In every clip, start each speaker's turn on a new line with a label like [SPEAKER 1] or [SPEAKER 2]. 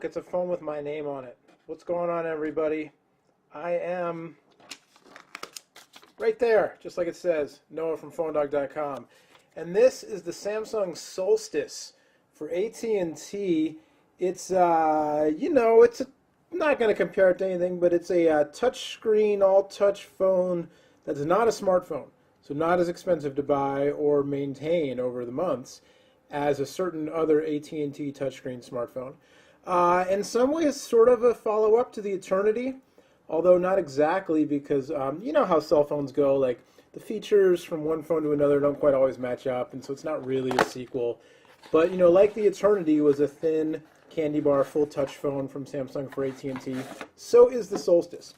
[SPEAKER 1] look, it's a phone with my name on it. What's going on, everybody? I am right there, just like it says, Noah from PhoneDog.com. And this is the Samsung Solstice for AT&T. It's, it's not going to compare it to anything, but it's a touch-screen, all-touch phone that's not a smartphone. So not as expensive to buy or maintain over the months as a certain other AT&T touchscreen smartphone. In some ways, sort of a follow-up to the Eternity, although not exactly, because you know how cell phones go, like the features from one phone to another don't quite always match up, and so it's not really a sequel. But, you know, like the Eternity was a thin candy bar full touch phone from Samsung for AT&T, so is the Solstice.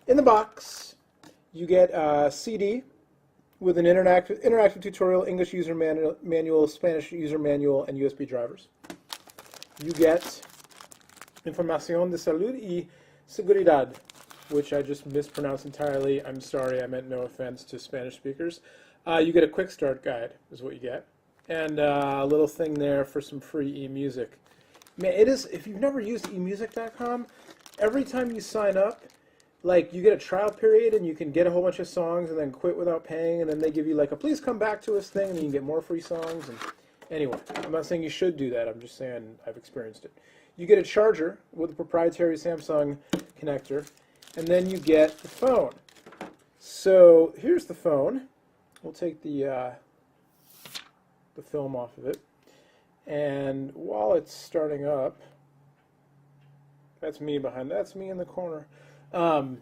[SPEAKER 1] In the box, you get a CD with an interactive tutorial, English user manual, Spanish user manual, and USB drivers. You get Información de Salud y Seguridad, which I just mispronounced entirely. I'm sorry, I meant no offense to Spanish speakers. You get a quick start guide, is what you get. And a little thing there for some free e-music. Man, it is, if you've never used emusic.com, every time you sign up, like, you get a trial period and you can get a whole bunch of songs and then quit without paying, and then they give you like a please come back to us thing, and you can get more free songs. And anyway, I'm not saying you should do that, I'm just saying I've experienced it. You get a charger with a proprietary Samsung connector, and then you get the phone. So here's the phone. We'll take the film off of it, and while it's starting up, that's me in the corner. Got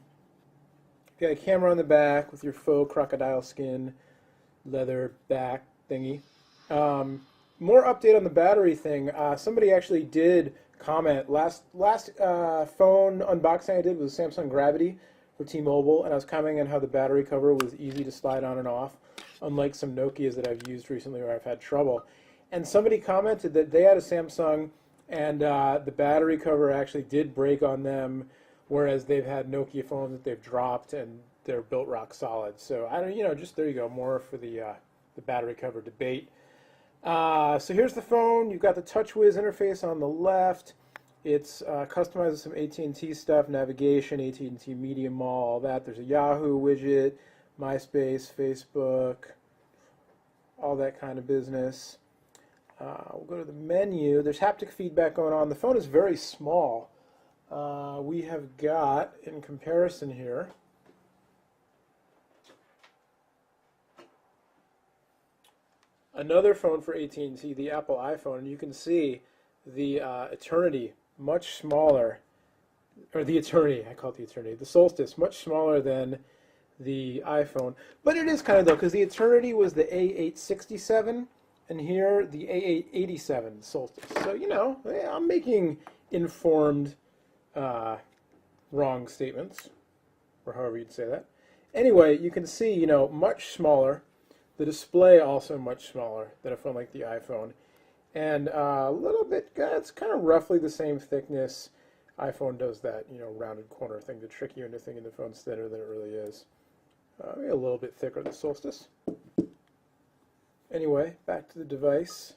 [SPEAKER 1] a camera on the back with your faux crocodile skin leather back thingy. More update on the battery thing. Somebody actually did comment. Last phone unboxing I did was Samsung Gravity for T-Mobile, and I was commenting on how the battery cover was easy to slide on and off, unlike some Nokias that I've used recently where I've had trouble. And somebody commented that they had a Samsung and the battery cover actually did break on them, whereas they've had Nokia phones that they've dropped and they're built rock solid. So I don't, just there you go, more for the battery cover debate. So here's the phone. You've got the TouchWiz interface on the left. It's customized with some AT&T stuff, navigation, AT&T Media Mall, all that. There's a Yahoo widget, MySpace, Facebook, all that kind of business. We'll go to the menu. There's haptic feedback going on. The phone is very small. We have got, in comparison here, another phone for AT&T, the Apple iPhone, and you can see the Eternity much smaller, or the Eternity, I call it the Eternity, the Solstice much smaller than the iPhone, but it is kind of though, because the Eternity was the A867, and here the A887 Solstice. So, I'm making informed wrong statements, or however you'd say that. Anyway, you can see, much smaller. The display also much smaller than a phone like the iPhone. And a little bit, it's kind of roughly the same thickness. iPhone does that, rounded corner thing to trick you into thinking the phone's thinner than it really is. Maybe a little bit thicker, the Solstice. Anyway, back to the device.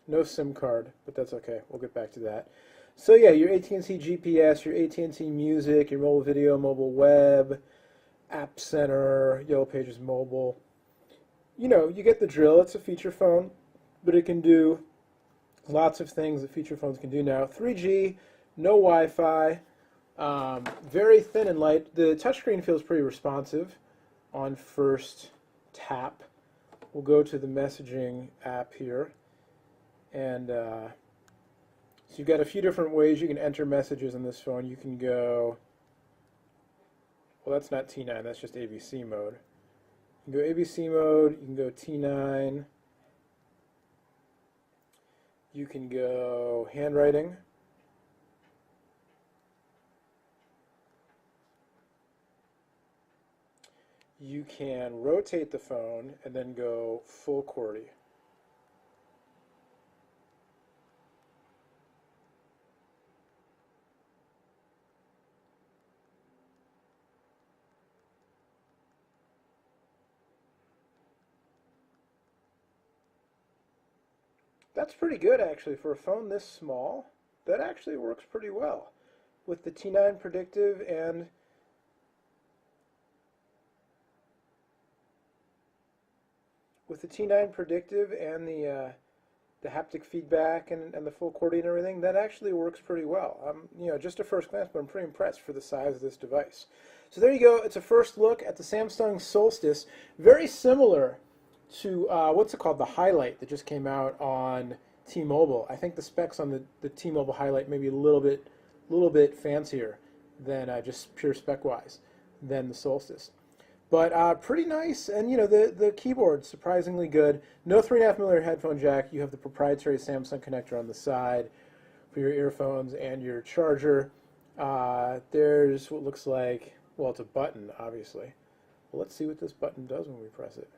[SPEAKER 1] No SIM card, but that's okay. We'll get back to that. So yeah, your AT&T GPS, your AT&T Music, your mobile video, mobile web, App Center, Yellow Pages Mobile. You get the drill. It's a feature phone, but it can do lots of things that feature phones can do now. 3G, no Wi-Fi, very thin and light. The touchscreen feels pretty responsive on first tap. We'll go to the messaging app here, and so you've got a few different ways you can enter messages on this phone. You can go, well, that's not T9, that's just ABC mode. You can go ABC mode, you can go T9, you can go handwriting, you can rotate the phone and then go full QWERTY. That's pretty good, actually, for a phone this small. that actually works pretty well with the T9 predictive and the haptic feedback and the full accordion and everything, that actually works pretty well. Just at first glance, but I'm pretty impressed for the size of this device. So there you go. It's a first look at the Samsung Solstice. Very similar to, what's it called, the Highlight that just came out on T-Mobile. I think the specs on the T-Mobile Highlight may be a little bit fancier than just pure spec-wise than the Solstice. But pretty nice, and the keyboard surprisingly good. No 3.5mm headphone jack. You have the proprietary Samsung connector on the side for your earphones and your charger. There's what looks like, well, it's a button, obviously. Well, let's see what this button does when we press it.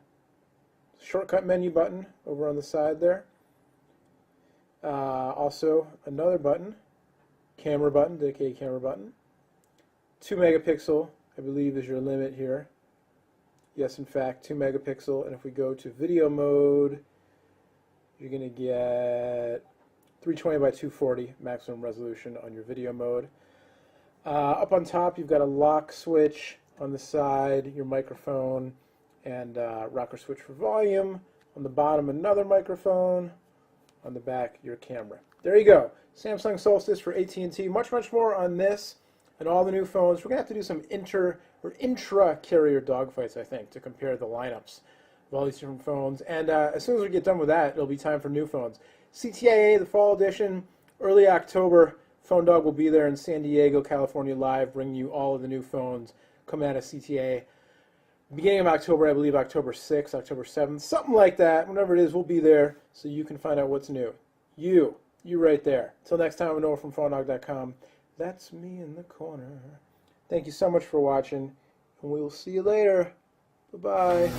[SPEAKER 1] Shortcut menu button over on the side there. Also another button, camera button, dedicated camera button. 2 megapixel, I believe, is your limit here. Yes, in fact, 2 megapixel, and if we go to video mode, you're going to get 320 by 240 maximum resolution on your video mode. Up on top, you've got a lock switch on the side, your microphone, and rocker switch for volume. On the bottom, another microphone. On the back, your camera. There you go. Samsung Solstice for AT&T. Much, much more on this and all the new phones. We're going to have to do some intra-carrier dogfights, I think, to compare the lineups of all these different phones. And as soon as we get done with that, it'll be time for new phones. CTIA, the fall edition, early October. Phone Dog will be there in San Diego, California live, bringing you all of the new phones coming out of CTIA. Beginning of October, I believe October 6th, October 7th, something like that. Whenever it is, we'll be there so you can find out what's new. You right there. Till next time, I'm Noah from PhoneDog.com. That's me in the corner. Thank you so much for watching, and we will see you later. Bye-bye.